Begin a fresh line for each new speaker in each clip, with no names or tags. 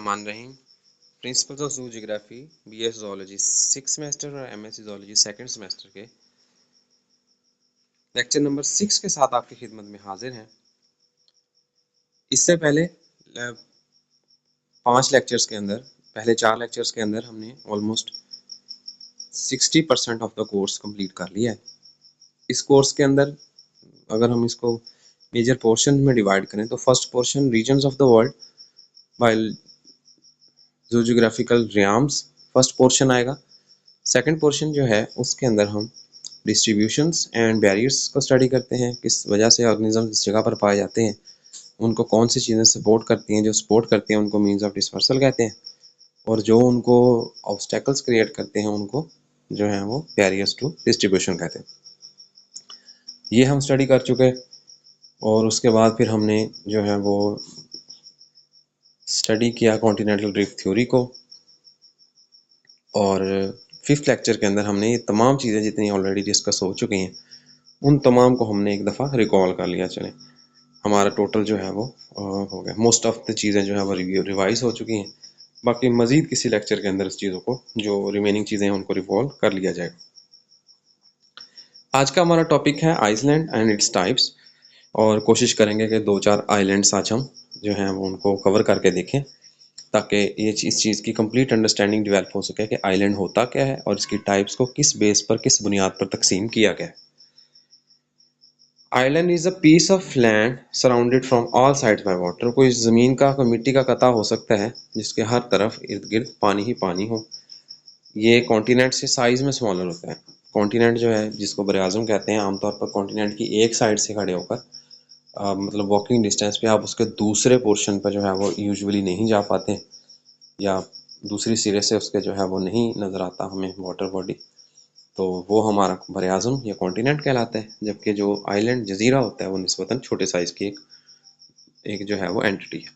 बिस्मिल्लाहिर्रहमानिर्रहीम। Principles of जू geography BS zoology 6 semester और एमएससी ज़ूलॉजी सेकंड सेमेस्टर के लेक्चर नंबर 6 के साथ आपकी खिदमत में हाजिर हैं। इससे पहले 5 लेक्चर्स के अंदर, पहले 4 लेक्चर्स के अंदर हमने almost 60% of the course complete कर लिया है। इस कोर्स के अंदर अगर हम इसको मेजर पोर्शन में डिवाइड करें तो first portion regions of the world by zoogeographical realms first portion आएगा। सेकंड पोर्शन जो है उसके अंदर हम डिस्ट्रीब्यूशंस एंड बैरियर्स को स्टडी करते हैं, किस वजह से ऑर्गेनिज्म इस जगह पर पाए जाते हैं, उनको कौन सी चीज़ें सपोर्ट करती हैं, जो सपोर्ट करते हैं उनको मीन्स ऑफ डिस्पर्सल कहते हैं, और जो उनको ऑब्स्टेकल्स क्रिएट करते हैं उनको जो है वो बैरियर्स टू डिस्ट्रीब्यूशन कहते हैं। ये हम स्टडी कर चुके और उसके बाद फिर हमने जो है वो स्टडी किया कॉन्टिनेंटल ड्रिफ्ट थ्योरी को, और 5th लेक्चर के अंदर हमने ये तमाम चीज़ें जितनी ऑलरेडी डिस्कस हो चुकी हैं उन तमाम को हमने एक दफ़ा रिकॉल कर लिया। चलें, हमारा टोटल जो है वो हो गया, मोस्ट ऑफ द चीज़ें जो है वो रिवाइज हो चुकी हैं। बाकी मज़ीद किसी लेक्चर के अंदर इस चीज़ों को, जो रिमेनिंग चीज़ें हैं उनको रिवॉल्व कर लिया जाएगा। आज का हमारा टॉपिक है आइसलैंड एंड इट्स टाइप्स, और कोशिश करेंगे कि 2-4 आइलैंड्स आज हम जो हैं वो उनको कवर करके देखें, ताकि ये इस चीज़ की कंप्लीट अंडरस्टैंडिंग डेवलप हो सके कि आइलैंड होता क्या है और इसकी टाइप्स को किस बेस पर, किस बुनियाद पर तकसीम किया गया है। Island is a piece of land surrounded from all sides by water. कोई ज़मीन का, कोई मिट्टी का कता हो सकता है जिसके हर तरफ इर्द गिर्द पानी ही पानी हो। ये कॉन्टिनेंट से साइज़ में स्मॉलर होता है। कॉन्टिनेंट जो है जिसको बरआज़म कहते हैं, आमतौर पर कॉन्टिनेंट की एक साइड से खड़े होकर मतलब वॉकिंग डिस्टेंस पे आप उसके दूसरे पोर्शन पर जो है वो यूजुअली नहीं जा पाते, या दूसरी सिरे से उसके जो है वो नहीं नज़र आता हमें वाटर बॉडी, तो वो हमारा बरआज़म या कॉन्टिनेंट कहलाता है। जबकि जो आइलैंड जजीरा होता है वो निस्बतन छोटे साइज़ की एक जो है वो एंटिटी है।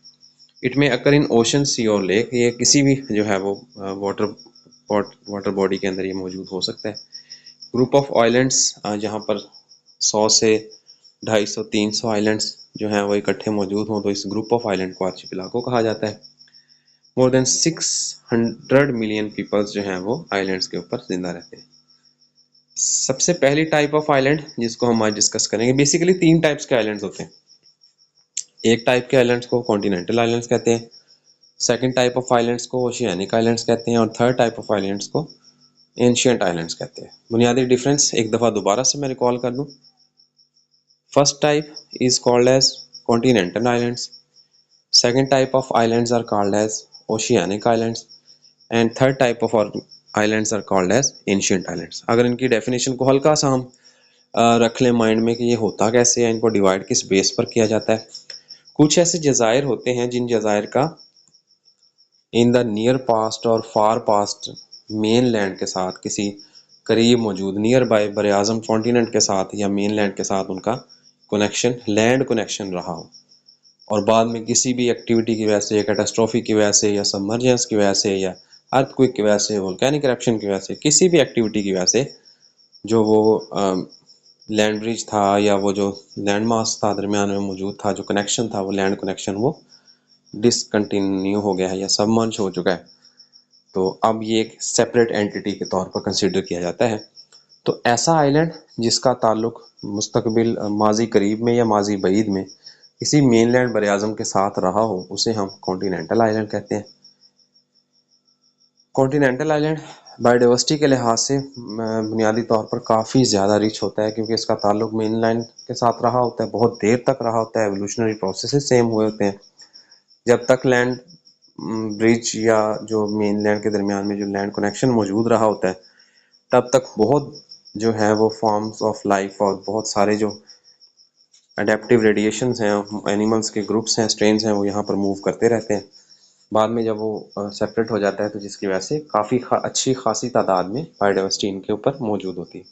इट में अकर इन ओशन, सी और लेक, ये किसी भी जो है वो वाटर बॉडी के अंदर ये मौजूद हो सकता है। ग्रुप ऑफ आइलैंड्स, जहाँ पर 100 से 250, 300 आइलैंड्स जो हैं वो इकट्ठे मौजूद हों तो इस ग्रुप ऑफ आइलैंड को आर्चिपेलागो कहा जाता है। मोर देन 600 मिलियन पीपल्स जो हैं वो आइलैंड्स के ऊपर जिंदा रहते हैं। सबसे पहली टाइप ऑफ आइलैंड जिसको हम आज डिस्कस करेंगे, बेसिकली 3 टाइप्स के आइलैंड्स होते हैं। एक टाइप के आइलैंड्स को कॉन्टिनेंटल आइलैंड्स कहते हैं, सेकंड टाइप ऑफ आइलैंड्स को ओशियानिक आइलैंड्स कहते हैं, और थर्ड टाइप ऑफ आइलैंड्स को एंशिएंट आइलैंड्स कहते हैं। बुनियादी डिफरेंस एक दफ़ा दोबारा से मैं रिकॉल कर दूं। First type is called as continental islands, second type of islands are called as oceanic islands, and third type of islands are called as ancient islands. अगर इनकी डेफिनेशन को हल्का सा हम रख लें माइंड में कि ये होता कैसे है, इनको डिवाइड किस बेस पर किया जाता है। कुछ ऐसे जज़ायर होते हैं जिन जज़ायर का इन द नियर पास्ट और फार पास्ट मेन लैंड के साथ किसी करीब मौजूद नियर बाय बरआज़म कॉन्टिनेंट के साथ या मेन लैंड के साथ उनका कनेक्शन, लैंड कनेक्शन रहा हो, और बाद में किसी भी एक्टिविटी की वजह से, कैटास्ट्रॉफी की वजह से, या सबमर्जेंस की वजह से, या अर्थक्वेक की वजह से, वोल्केनिक इरप्शन की वजह से, किसी भी एक्टिविटी की वजह से जो वो लैंड ब्रिज था या वो जो लैंड मास था दरमियान में मौजूद था, जो कनेक्शन था वो लैंड कनेक्शन वो डिसकंटिन्यू हो गया है या सबमर्ज हो चुका है, तो अब ये एक सेपरेट एंटिटी के तौर पर कंसिडर किया जाता है। तो ऐसा आइलैंड जिसका ताल्लुक मुस्तकबिल माजी करीब में या माजी बईद में किसी मेनलैंड बरआज़म के साथ रहा हो उसे हम कॉन्टिनेंटल आइलैंड कहते हैं। कॉन्टिनेंटल आइलैंड बायोडाइवर्सिटी के लिहाज से बुनियादी तौर पर काफ़ी ज़्यादा रिच होता है, क्योंकि इसका ताल्लुक मेनलैंड के साथ रहा होता है, बहुत देर तक रहा होता है, एवोल्यूशनरी प्रोसेसेस सेम हुए होते हैं। जब तक लैंड ब्रिज या जो मेन लैंड के दरमियान में जो लैंड कनेक्शन मौजूद रहा होता है, तब तक बहुत जो है वो फॉर्म्स ऑफ लाइफ और बहुत सारे जो अडेप्टिव रेडिएशंस हैं, एनिमल्स के ग्रुप्स हैं, स्ट्रेन्स हैं, वो यहाँ पर मूव करते रहते हैं। बाद में जब वो सेपरेट हो जाता है तो जिसकी वजह से काफ़ी अच्छी खासी तादाद में बायोडाइवर्सिटी इनके ऊपर मौजूद होती है।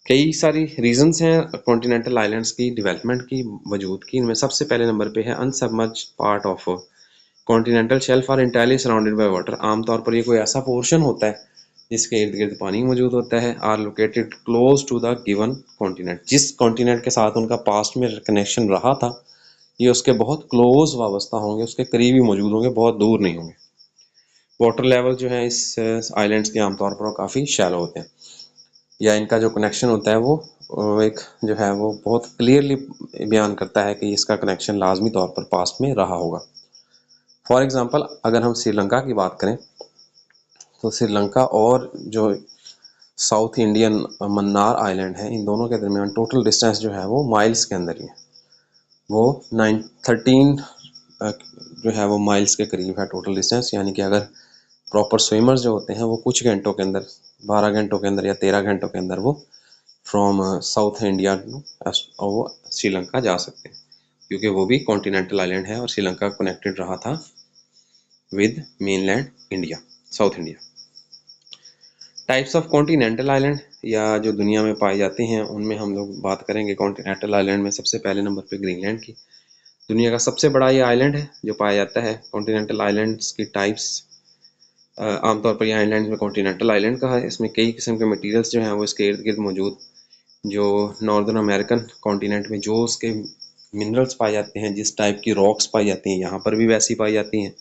कई सारी रीजंस हैं कॉन्टिनेंटल आइलैंड्स की डेवलपमेंट की, वजूद की। इनमें सबसे पहले नंबर पे है unsubmerged part of continental shelf are entirely surrounded by water. आमतौर पर ये कोई ऐसा पोर्शन होता है जिसके इर्द गिर्द पानी मौजूद होता है। Are located close to the given continent, जिस कॉन्टिनेंट के साथ उनका पास्ट में कनेक्शन रहा था ये उसके बहुत क्लोज वाबस्ता होंगे, उसके करीब ही मौजूद होंगे, बहुत दूर नहीं होंगे। वाटर लेवल जो है इस आइलैंड्स के आमतौर पर काफ़ी शैलो होते हैं, या इनका जो कनेक्शन होता है वो एक जो है वो बहुत क्लियरली बयान करता है कि इसका कनेक्शन लाजमी तौर पर पास्ट में रहा होगा। फॉर एग्ज़ाम्पल अगर हम श्रीलंका की बात करें तो श्रीलंका और जो साउथ इंडियन मन्नार आइलैंड है, इन दोनों के दरमियान टोटल डिस्टेंस जो है वो माइल्स के अंदर ही है। वो 13 जो है वो माइल्स के करीब है टोटल डिस्टेंस, यानी कि अगर प्रॉपर स्विमर्स जो होते हैं वो कुछ घंटों के अंदर, 12 घंटों के अंदर या 13 घंटों के अंदर वो फ्रॉम साउथ इंडिया वो श्रीलंका जा सकते हैं, क्योंकि वो भी कॉन्टिनेंटल आइलैंड है और श्रीलंका कनेक्टेड रहा था with mainland India, south India. Types of continental island या जो दुनिया में पाए जाते हैं उनमें हम लोग बात करेंगे कॉन्टिनेंटल आइलैंड में सबसे पहले नंबर पे ग्रीनलैंड की। दुनिया का सबसे बड़ा ये आइलैंड है जो पाया जाता है। कॉन्टिनेंटल आइलैंड्स की टाइप्स, आमतौर पर ये आइलैंड में कॉन्टिनेंटल आइलैंड कहा है। इसमें कई किस्म के मटेरियल्स जो हैं वो इसके इर्द गिर्द मौजूद, जो नॉर्दर्न अमेरिकन कॉन्टिनेंट में जो उसके मिनरल्स पाए जाते हैं, जिस टाइप की रॉक्स पाई जाती हैं यहाँ पर भी वैसी पाई जाती हैं।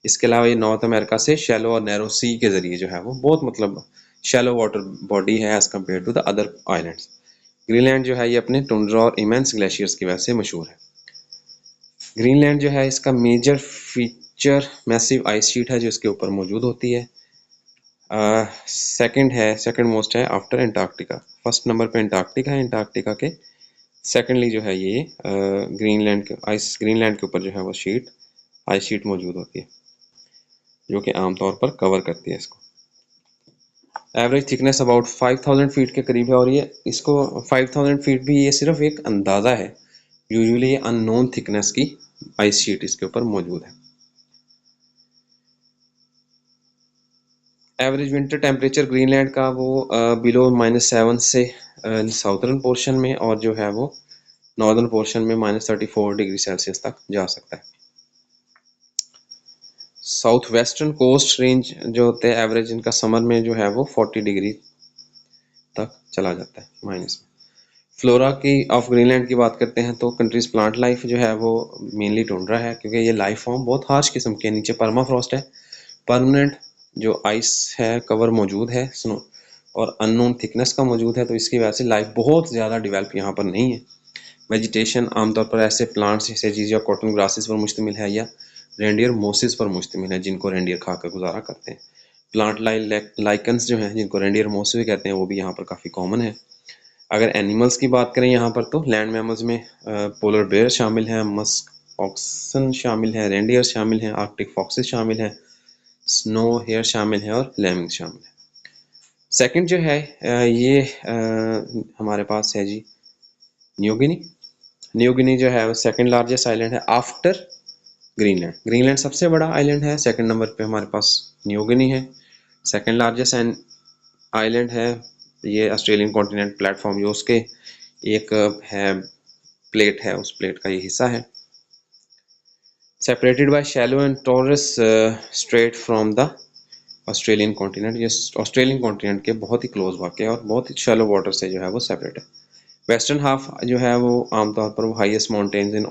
इसके अलावा ये नॉर्थ अमेरिका से शैलो और नैरो सी के ज़रिए जो है वो बहुत मतलब शैलो वाटर बॉडी है as compare to the other islands. Greenland जो है ये अपने टुंड्रा और इमेंस ग्लेशियर्स की वजह से मशहूर है। ग्रीनलैंड जो है इसका major feature massive ice sheet है जो इसके ऊपर मौजूद होती है। सेकंड मोस्ट है आफ्टर अंटार्कटिका। फर्स्ट नंबर पे अंटार्कटिका है, अंटार्कटिका के सेकेंडली जो है ये ग्रीनलैंड के ऊपर जो है वो आइस शीट मौजूद होती है जो कि आमतौर पर कवर करती है इसको। एवरेज थिकनेस अबाउट 5000 फीट के करीब है, और ये इसको 5000 फीट भी ये सिर्फ एक अंदाज़ा है, यूजुअली ये अननोन थिकनेस की आइस शीट इसके ऊपर मौजूद है। एवरेज विंटर टेम्परेचर ग्रीनलैंड का वो बिलो -7 से साउथर्न पोर्शन में, और जो है वो नॉर्दर्न पोर्शन में -34 डिग्री सेल्सियस तक जा सकता है। साउथ वेस्टर्न कोस्ट रेंज जो होते हैं एवरेज इनका समर में जो है वो 40 डिग्री तक चला जाता है माइनस में। फ्लोरा की ऑफ ग्रीनलैंड की बात करते हैं तो कंट्रीज प्लांट लाइफ जो है वो मेनली टुंड्रा है, क्योंकि ये लाइफ फॉर्म बहुत हार्श किस्म के, नीचे परमाफ्रॉस्ट है, परमानेंट जो आइस है कवर मौजूद है स्नो, और अननोन थिकनेस का मौजूद है, तो इसकी वजह से लाइफ बहुत ज़्यादा डेवलप यहाँ पर नहीं है। वेजिटेशन आमतौर पर ऐसे प्लांट्स जैसे चीज़ या कॉटन ग्रासेस पर मुश्तमिल है या रेंडियर मोसिस पर मुश्तमिल है, जिनको रेंडियर खाकर गुजारा करते हैं। प्लांट लाइकन्स जो हैं जिनको रेंडियर मोसिस भी कहते हैं वो भी यहाँ पर काफ़ी कॉमन है। अगर एनिमल्स की बात करें यहाँ पर तो लैंड मैमल्स में पोलर बेयर शामिल हैं, मस्क ऑक्सन शामिल है, रेंडियर शामिल हैं, आर्कटिक फॉक्सेस शामिल हैं, स्नो हेयर शामिल है और लेमिंग शामिल है। सेकंड जो है ये हमारे पास है जी न्यू गिनी। न्यू गिनी जो है वो सेकंड लार्जेस्ट आइलैंड है आफ्टर ग्रीनलैंड। ग्रीनलैंड सबसे बड़ा आइलैंड है, सेकंड नंबर पे हमारे पास न्यू गिनी है। सेकंड लार्जेस्ट आइलैंड है ये ऑस्ट्रेलियन कॉन्टिनेंट प्लेटफॉर्म, जो उसके एक है प्लेट है, उस प्लेट का ये हिस्सा है। Separated by shallow and taurus straight from the Australian continent. ये ऑस्ट्रेलियन कॉन्टिनेंट के बहुत ही क्लोज वाक़ है और बहुत ही शैलो वाटर से जो है वो सेपरेट है। वेस्टर्न हाफ जो है वो आमतौर पर वो highest mountains in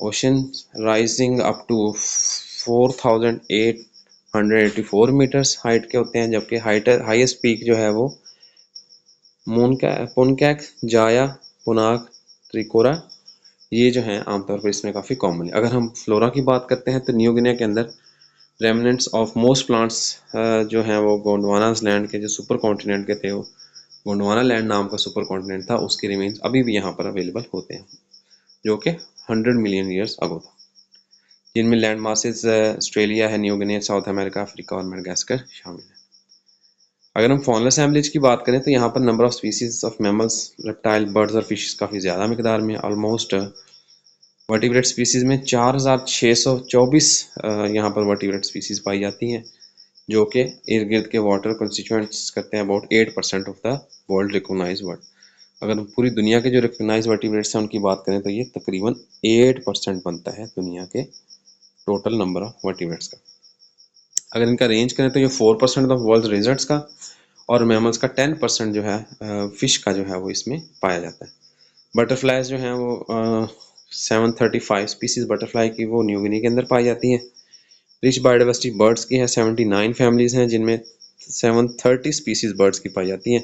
ocean rising up to 4884 metres height के होते हैं, जबकि हाईएस्ट पीक जो है वो पुनकैक, जाया, पुनाक, त्रिकोरा, ये जो हैं आमतौर पर इसमें काफ़ी कॉमन है। अगर हम फ्लोरा की बात करते हैं तो न्यू गिनी के अंदर रेमनेंट्स ऑफ मोस्ट प्लांट्स जो हैं वो गोंडवानास लैंड के जो सुपर कॉन्टिनेंट के थे, वो गोंडवाना लैंड नाम का सुपर कॉन्टिनेंट था, उसके रिमेन्स अभी भी यहाँ पर अवेलेबल होते हैं, जो कि 100 मिलियन ईयर्स अगो था, जिनमें लैंड मासेस ऑस्ट्रेलिया है, New Guinea, south America, Africa और मेडागास्कर शामिल है। अगर हम फॉनल असेंबलीज की बात करें तो यहाँ पर number of species of mammals, reptile, birds और फिशेस काफ़ी ज़्यादा मिकदार में, ऑलमोस्ट वर्टिब्रेट स्पीसीज में 4624 यहाँ पर वर्टिब्रेट स्पीसीज पाई जाती हैं, जो कि इर्द गिर्द के वाटर कंस्टिट्यूएंट्स करते हैं about 8% of the world recognise word. अगर पूरी दुनिया के जो रिकॉग्नाइज वर्टिब्रेट्स हैं उनकी बात करें तो ये तकरीबन 8% बनता है दुनिया के टोटल नंबर ऑफ वर्टिब्रेट्स का। अगर इनका रेंज करें तो ये 4% ऑफ वर्ल्ड रिजर्ट्स का और मैमल्स का 10% जो है फिश का जो है वो इसमें पाया जाता है। बटरफ्लाइज जो हैं वो 735 स्पीसीज बटरफ्लाई की वो न्यू गिनी के अंदर पाई जाती हैं। रिच बायोडाइवर्सिटी बर्ड्स की है, 79 फैमिलीज हैं जिनमें 730 स्पीसीज बर्ड्स की पाई जाती हैं।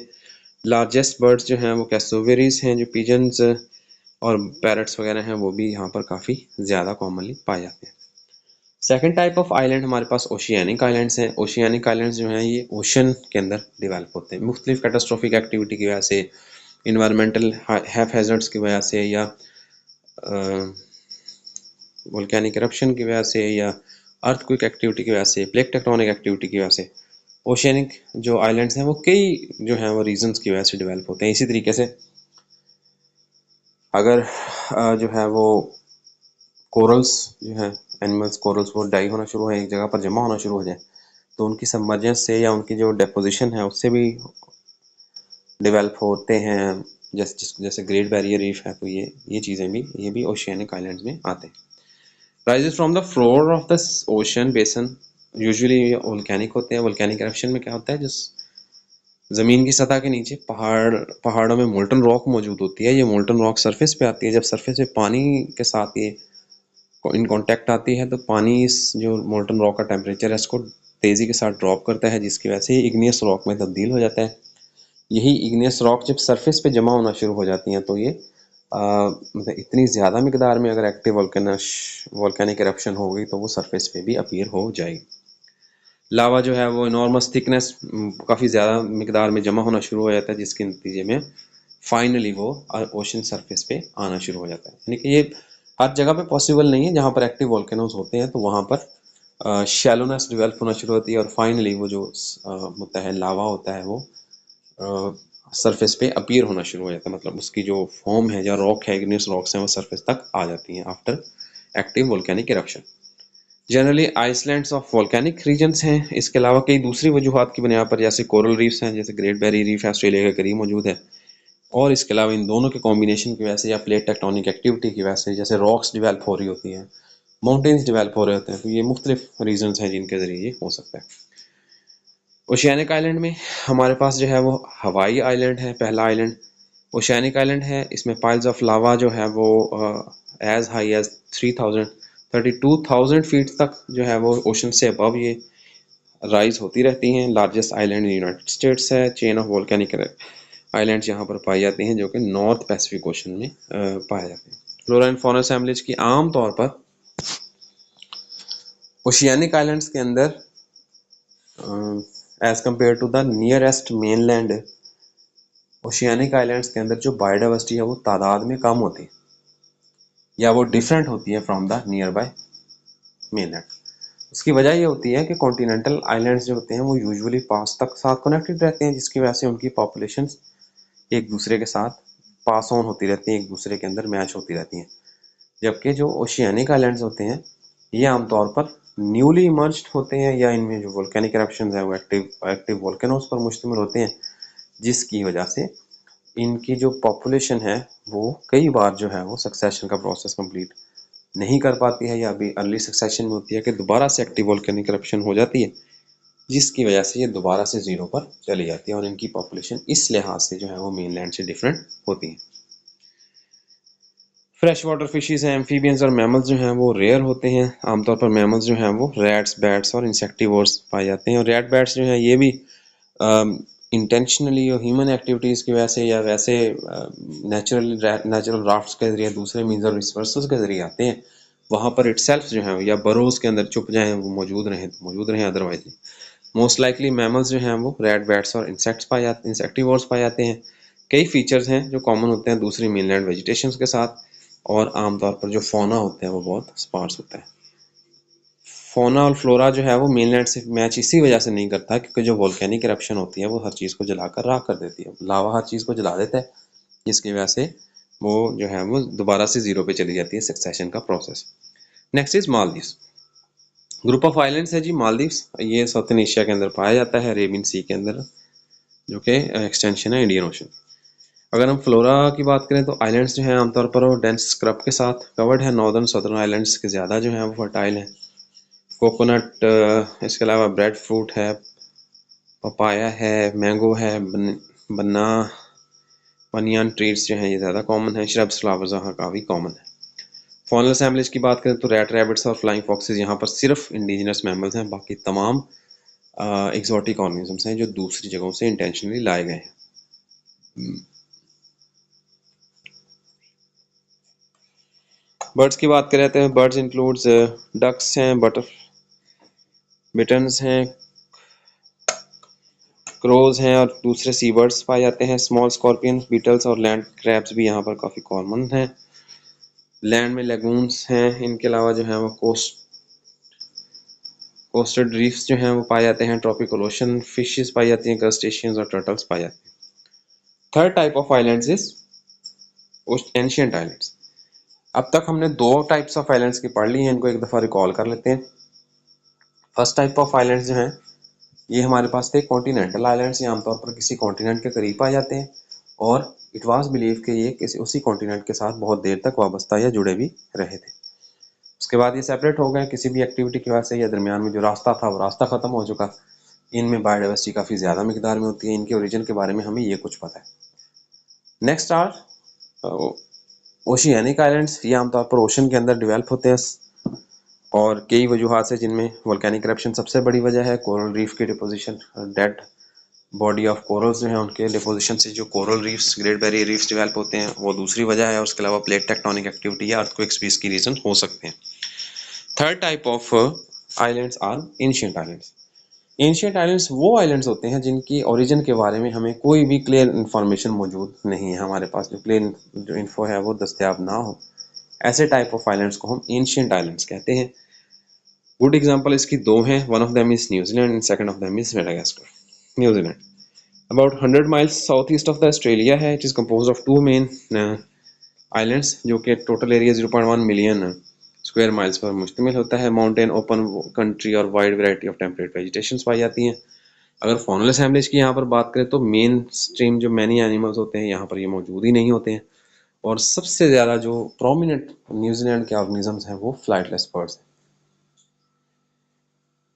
लार्जेस्ट बर्ड्स जो हैं वो कैसोवेरीज हैं, जो पिजन्स और पैरट्स वगैरह हैं वो भी यहाँ पर काफ़ी ज़्यादा कॉमनली पाए जाते हैं। सेकेंड टाइप ऑफ आइलैंड हमारे पास ओशियानिक आइलैंड्स हैं। ओशियानिक आइलैंड्स जो हैं ये ओशन के अंदर डिवेल्प होते हैं, मुख्तलिफ कैटास्ट्रोफिक एक्टिविटी की वजह से, इन्वायरमेंटल हैज़ार्ड्स की वजह से, या वोल्केनिक इरप्शन की वजह से, या अर्थक्वेक एक्टिविटी की वजह से, प्लेट टेक्टोनिक एक्टिविटी की वजह से ओशियानिक जो आइलैंड्स हैं वो कई जो हैं वो रीजंस की वजह से डेवलप होते हैं। इसी तरीके से अगर जो है वो कोरल्स जो हैं, एनिमल्स कोरल्स वो डाई होना शुरू हो, एक जगह पर जमा होना शुरू हो जाए, तो उनकी सबमर्जेंस से या उनकी जो डेपोजिशन है उससे भी डेवलप होते हैं। जैसे ग्रेट बैरियर रीफ है, तो ये चीज़ें भी, ये भी ओशियानिक आइलैंड्स में आते हैं। Rises from the floor of the ocean बेसन यूजुअली वोल्केनिक होते हैं। वोल्केनिक इरप्शन में क्या होता है, जिस ज़मीन की सतह के नीचे पहाड़ों में मोल्टन रॉक मौजूद होती है। ये मोल्टन रॉक सरफेस पे आती है। जब सरफेस पे पानी के साथ ये इन कांटेक्ट आती है, तो पानी इस जो मोल्टन रॉक का टेम्परेचर है इसको तेज़ी के साथ ड्रॉप करता है, जिसकी वजह से इग्नियस रॉक में तब्दील हो जाता है। यही इग्नियस रॉक जब सरफेस पे जमा होना शुरू हो जाती हैं, तो ये मतलब इतनी ज़्यादा मिकदार में अगर एक्टिव वोल्केनिक इरप्शन हो गई तो वो सरफेस पे भी अपीयर हो जाएगी। लावा जो है वो इनॉर्मस थिकनेस काफ़ी ज़्यादा मिकदार में जमा होना शुरू हो जाता है, जिसके नतीजे में फाइनली वो ओशन सरफेस पे आना शुरू हो जाता है। यानी कि ये हर जगह पे पॉसिबल नहीं है। जहाँ पर एक्टिव वोल्केनोज होते हैं तो वहाँ पर शैलोनेस डेवलप होना शुरू होती है और फाइनली वो जो होता है लावा होता है वो सरफेस पे अपीयर होना शुरू हो जाता है। मतलब उसकी जो फॉर्म है या रॉक है, इग्नियस रॉक्स हैं, वो सरफेस तक आ जाती हैं after active volcanic eruption. Generally islands of volcanic regions हैं। इसके अलावा कई दूसरी वजूहात की बुनियाद पर, जैसे कोरल रीफ्स हैं, जैसे ग्रेट बैरियर रीफ ऑस्ट्रेलिया के करीब मौजूद है, और इसके अलावा इन दोनों के कॉम्बिनेशन की वजह से या प्लेट टेक्टोनिक एक्टिविटी की वजह से जैसे रॉक्स डिवेल्प हो रही होती हैं, माउंटेन्स डिवेल्प हो रहे होते हैं, तो ये मुख्तलिफ रीजन्स हैं जिनके ज़रिए ये हो सकता है। ओशियानिक आइलैंड में हमारे पास जो है वो हवाई आइलैंड है, पहला आइलैंड ओशियानिक आइलैंड है। इसमें पाइल्स ऑफ लावा जो है वो एज हाई एज 32,000 फीट तक जो है वो ओशन से अबव ये राइज होती रहती हैं। लार्जेस्ट आइलैंड यूनाइटेड स्टेट्स है। चेन ऑफ वोल्केनिक आइलैंड्स यहाँ पर पाई जाती हैं जो कि नॉर्थ पैसिफिक ओशन में पाए जाते हैं। फ्लोरा एंड फौना असेंबलीज की आम तौर पर ओशियानिक आइलैंड्स के अंदर as compare to the nearest mainland, oceanic islands के अंदर जो बायोडाइवर्सिटी है वो तादाद में कम होती है या वो डिफरेंट होती है from the near by mainland. उसकी वजह ये होती है कि कॉन्टिनेंटल आइलैंड्स जो होते हैं वो यूजुअली पास तक साथ कनेक्टेड रहते हैं, जिसकी वजह से उनकी पॉपुलेशन एक दूसरे के साथ पास ऑन होती रहती हैं, एक दूसरे के अंदर मैच होती रहती हैं। जबकि जो ओशियानिक आइलैंड्स होते हैं ये आमतौर पर न्यूली इमर्ज्ड होते हैं या इनमें जो वोल्केनिक इरप्शंस है वो एक्टिव वोल्केनोज पर मुश्तमिल होते हैं, जिसकी वजह से इनकी जो पॉपुलेशन है वो कई बार जो है वो सक्सेशन का प्रोसेस कंप्लीट नहीं कर पाती है, या अभी अर्ली सक्सेशन में होती है कि दोबारा से एक्टिव वोल्केनिक इरप्शन हो जाती है, जिसकी वजह से ये दोबारा से जीरो पर चली जाती है और इनकी पॉपुलेशन इस लिहाज से जो है वो मेनलैंड से डिफरेंट होती है। फ्रेश वाटर फिशेस हैं, एम्फीबियंस और मैमल्स जो हैं वो रेयर होते हैं। आमतौर पर मैमल्स जो हैं वो रैट्स, बैट्स और इंसेक्टिवोर्स पाए जाते हैं। और रैट बैट्स जो हैं ये भी इंटेंशनली और ह्यूमन एक्टिविटीज़ की वजह से या वैसे नेचुरल राफ्ट्स के जरिए, दूसरे मीन्स और रिसोर्सेज के जरिए आते हैं। वहाँ पर इटसेल्फ जो है या बरोज के अंदर छुप जाएं, वो मौजूद रहें अदरवाइज मोस्ट लाइकली मैमल्स जो हैं वो रैट, बैट्स और इंसेक्टिवोर्स पाए जाते हैं। कई फीचर्स हैं जो कॉमन होते हैं दूसरी मेनलैंड वेजिटेशंस के साथ, और आमतौर पर जो फौना होता है वो बहुत स्पार्स होता है। फौना और फ्लोरा जो है वो मेनलैंड से मैच इसी वजह से नहीं करता क्योंकि जो वोल्केनिक इरप्शन होती है वो हर चीज़ को जलाकर राख कर देती है। लावा हर चीज़ को जला देता है, जिसकी वजह से वो जो है वो दोबारा से जीरो पे चली जाती है सक्सेशन का process. Next is Maldives. Group of islands है जी मालदीव्स। ये साउथर्न एशिया के अंदर पाया जाता है, अरेबियन सी के अंदर, जो कि एक्सटेंशन है इंडियन ओशन। अगर हम फ्लोरा की बात करें तो आइलैंड्स जो हैं आमतौर पर वो डेंस स्क्रब के साथ कवर्ड है। नॉर्दर्न सदर्न आइलैंड्स के ज़्यादा जो हैं वो फर्टाइल हैं। कोकोनट, इसके अलावा ब्रेड फ्रूट है, पपाया है, मैंगो है, बनियान ट्रीज जो हैं ये ज़्यादा कॉमन है। श्रब्स, फ्लावर्स यहाँ काफ़ी कॉमन है। फॉनल असैम्बलेज की बात करें तो रैट रैबिट्स और फ्लाइंग फॉक्सेस यहाँ पर सिर्फ इंडिजिनस मैमल्स हैं, बाकी तमाम एक्सोटिक ऑर्गेनिजम्स हैं जो दूसरी जगहों से इंटेंशनली लाए गए हैं। बर्ड्स की बात कर रहे हैं, बर्ड्स इंक्लूड्स डक्स हैं, बिटन्स हैं, क्रोज हैं और दूसरे सी बर्ड्स पाए जाते हैं। स्मॉल स्कॉर्पियन, बीटल्स और लैंड क्रैब्स भी यहाँ पर काफ़ी कॉमन हैं। लैंड में लेगून्स हैं, इनके अलावा जो है वो कोस्टल रीफ्स जो हैं वो पाए जाते हैं। ट्रॉपिकल ओशन फिशेस पाई जाती हैं, क्रस्टेशियंस और टर्टल्स पाए जाते हैं। Third type of islands is ancient islands. अब तक हमने दो टाइप्स ऑफ आइलैंड्स की पढ़ ली हैं, इनको एक दफ़ा रिकॉल कर लेते हैं। फर्स्ट टाइप ऑफ आइलैंड्स जो हैं ये हमारे पास थे कॉन्टिनेंटल आइलैंड्स। ये आमतौर पर किसी कॉन्टिनेंट के करीब पाए जाते हैं और इट वाज बिलीव कि ये किसी उसी कॉन्टिनेंट के साथ बहुत देर तक वाबस्ता या जुड़े भी रहे थे। उसके बाद ये सेपरेट हो गए किसी भी एक्टिविटी की वजह से, या दरमियान में जो रास्ता था वो रास्ता ख़त्म हो चुका। इनमें बायोडाइवर्सिटी काफ़ी ज़्यादा मिकदार में होती है। इनके ओरिजिन के बारे में हमें ये कुछ पता है। Next are oceanic islands. ये आमतौर पर ओशन के अंदर डेवलप होते हैं और कई वजूहात से, जिनमें वोल्केनिक करप्शन सबसे बड़ी वजह है। कोरल रीफ की deposition, dead body of corals जो हैं उनके डिपोजिशन से जो coral reefs, great barrier reefs develop होते हैं, वो दूसरी वजह है। और उसके अलावा प्लेट टेक्टोनिक एक्टिविटी या अर्थक्वेक्स भी इसकी रीजन हो सकते हैं। Third type of islands are ancient islands. Ancient islands वो आइलैंड्स होते हैं जिनकी ओरिजिन के बारे में हमें कोई भी क्लियर इन्फॉर्मेशन मौजूद नहीं है, हमारे पास जो क्लियर जो इन्फो है वो दस्तयाब ना हो। ऐसे टाइप ऑफ आइलैंड्स को हम एंशिएंट आइलैंड्स कहते हैं। गुड एग्जांपल इसकी दो हैं, one of them is New Zealand and second of them is Madagascar. New Zealand about 100 miles southeast of the Australia है। It is composed of two main islands जो कि total area 0.1 million square miles पर मुश्तमिल होता है। माउंटेन, ओपन कंट्री और wide variety of temperate vegetation पाई जाती हैं। अगर फॉनल असैम्बलेज की यहाँ पर बात करें तो मेन स्ट्रीम जो मैनी एनिमल्स होते हैं यहाँ पर ये मौजूद ही नहीं होते हैं। और सबसे ज़्यादा जो प्रोमिनेंट न्यूजीलैंड के ऑर्गेनिजम्स हैं वो फ्लाइटलेस बर्ड्स हैं।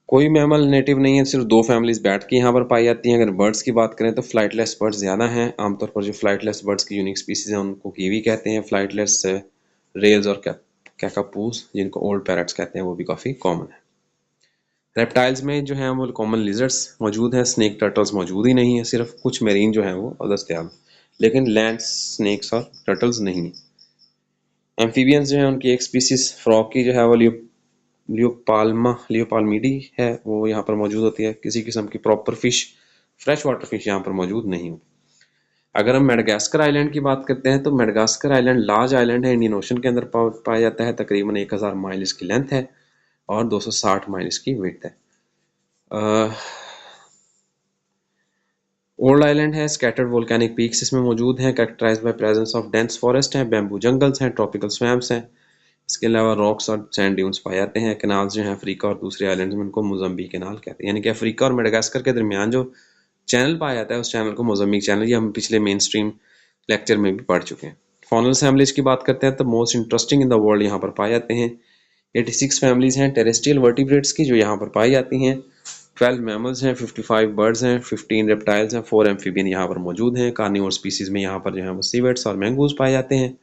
कोई मैमल नेटिव नहीं है, सिर्फ दो फैमिलीज बैठ के यहाँ पर पाई जाती हैं। अगर बर्ड्स की बात करें तो फ्लाइटलेस बर्ड्स ज़्यादा हैं। आमतौर पर जो फ्लाइटलेस बर्ड्स की यूनिक स्पीसीज हैं उनको कीवी कहते हैं। फ्लाइटलेस रेल्स और कैकापूस, जिनको ओल्ड पैरट्स कहते हैं, वो भी काफ़ी कॉमन है। रेप्टाइल्स में जो है वो कॉमन लिजर्ड्स मौजूद हैं, स्नेक टर्टल्स मौजूद ही नहीं है। सिर्फ कुछ मेरीन जो हैं वो दस्तयाब, लेकिन लैंड स्नेक्स और टर्टल्स नहीं है। एम्फीबियंस जो है उनकी एक स्पीसीज फ्रॉग की जो है वो लियोपाल्मिडी है, वो यहाँ पर मौजूद होती है। किसी किस्म की proper fish, fresh water fish यहाँ पर मौजूद नहीं होती। अगर हम मेडागास्कर आइलैंड की बात करते हैं तो मेडागास्कर आइलैंड लार्ज आइलैंड है, इंडियन ओशन के अंदर पाया जाता है। तकरीबन 1000 माइल इसकी लेंथ है और 260 माइल इसकी विड्थ है। ओल्ड आइलैंड है, स्कैटर्ड वोल्केनिक पीक्स इसमें मौजूद हैं, characterised by presence of dense forest हैं, बैम्बू जंगल्स हैं, ट्रॉपिकल स्वैम्प्स हैं। इसके अलावा रॉक्स और सैंड ड्यून्स पाए जाते हैं। कैनाल्स जो हैं अफ्रीका और दूसरे आइलैंड्स में उनको मोज़म्बिक कैनाल कहते हैं, यानी कि अफ्रीका और मेडागास्कर के दरमियान जो चैनल पाया जाता है उस चैनल को मोज़म्बिक चैनल, ये हम पिछले मेन स्ट्रीम लेक्चर में भी पढ़ चुके हैं। फॉनल असैम्बलेज की बात करते हैं तो most interesting in the world यहाँ पर पाए जाते हैं। 86 फैमिलीज हैं टेरेस्ट्रियल वर्टिब्रेट्स की जो यहाँ पर पाई जाती हैं। 12 मैमल्स हैं, 55 बर्ड्स हैं, 15 रेप्टाइल्स हैं, 4 एम्फीबियन यहाँ पर मौजूद हैं। कार्निवोर स्पीसीज में यहाँ पर जो है वो सीवेट्स और मैंगूज पाए जाते हैं।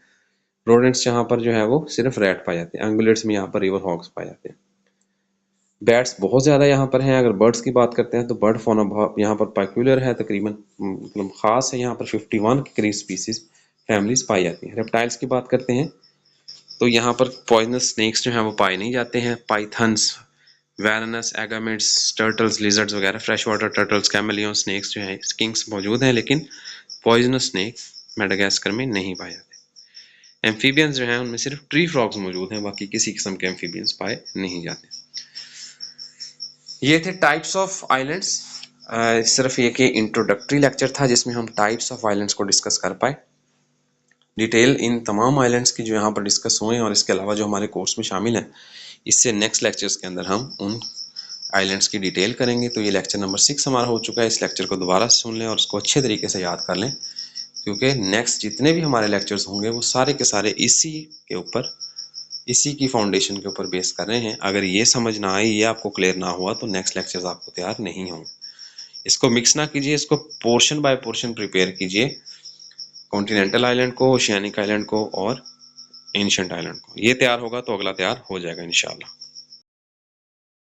रोडेंट्स यहाँ पर जो है वो सिर्फ रैट पाए जाते हैं। एंगुलेट्स में यहाँ पर रिवर हॉग्स पाए जाते हैं। बैट्स बहुत ज़्यादा यहाँ पर हैं। अगर बर्ड्स की बात करते हैं तो बर्ड फौना यहाँ पर पैक्यूलर है, तकरीबन मतलब ख़ास है। यहाँ पर 51 के करीब स्पीसीज फैमिलीज पाई जाती हैं। रेप्टाइल्स की बात करते हैं तो यहाँ पर पॉइजनस स्नेक्स जो हैं वो पाए नहीं जाते हैं। पाइथन्स, वैनस, एगामिड्स, टर्टल्स, लिजर्ड्स वगैरह, fresh water turtles, chameleon snakes जो हैं, स्किंक्स मौजूद हैं, लेकिन पॉइजनस स्नेक मेडागास्कर में नहीं पाए जाते। एम्फीबियंस जो हैं उनमें सिर्फ ट्री फ्रॉग्स मौजूद हैं, बाकी किसी किस्म के एम्फीबियंस पाए नहीं जाते। ये थे टाइप्स ऑफ आइलैंड्स। सिर्फ ये कि इंट्रोडक्टरी लेक्चर था जिसमें हम टाइप्स ऑफ आइलैंड्स को डिस्कस कर पाए। डिटेल इन तमाम आइलैंड्स की जो यहाँ पर डिस्कस हुए और इसके अलावा जो हमारे कोर्स में शामिल हैं, इससे नेक्स्ट लेक्चर्स के अंदर हम उन आइलैंड्स की डिटेल करेंगे। तो ये लेक्चर नंबर 6 हमारा हो चुका है। इस लेक्चर को दोबारा सुन लें और उसको अच्छे तरीके से याद कर लें, क्योंकि नेक्स्ट जितने भी हमारे लेक्चर्स होंगे वो सारे के सारे इसी के ऊपर, इसी की फाउंडेशन के ऊपर बेस कर रहे हैं। अगर ये समझ ना आई, ये आपको क्लियर ना हुआ, तो नेक्स्ट लेक्चर्स आपको तैयार नहीं होंगे। इसको मिक्स ना कीजिए, इसको पोर्शन बाय पोर्शन प्रिपेयर कीजिए। कॉन्टिनेंटल आइलैंड को, ओशियानिक आइलैंड को और एंशियंट आइलैंड को। ये तैयार होगा तो अगला तैयार हो जाएगा इंशाल्लाह।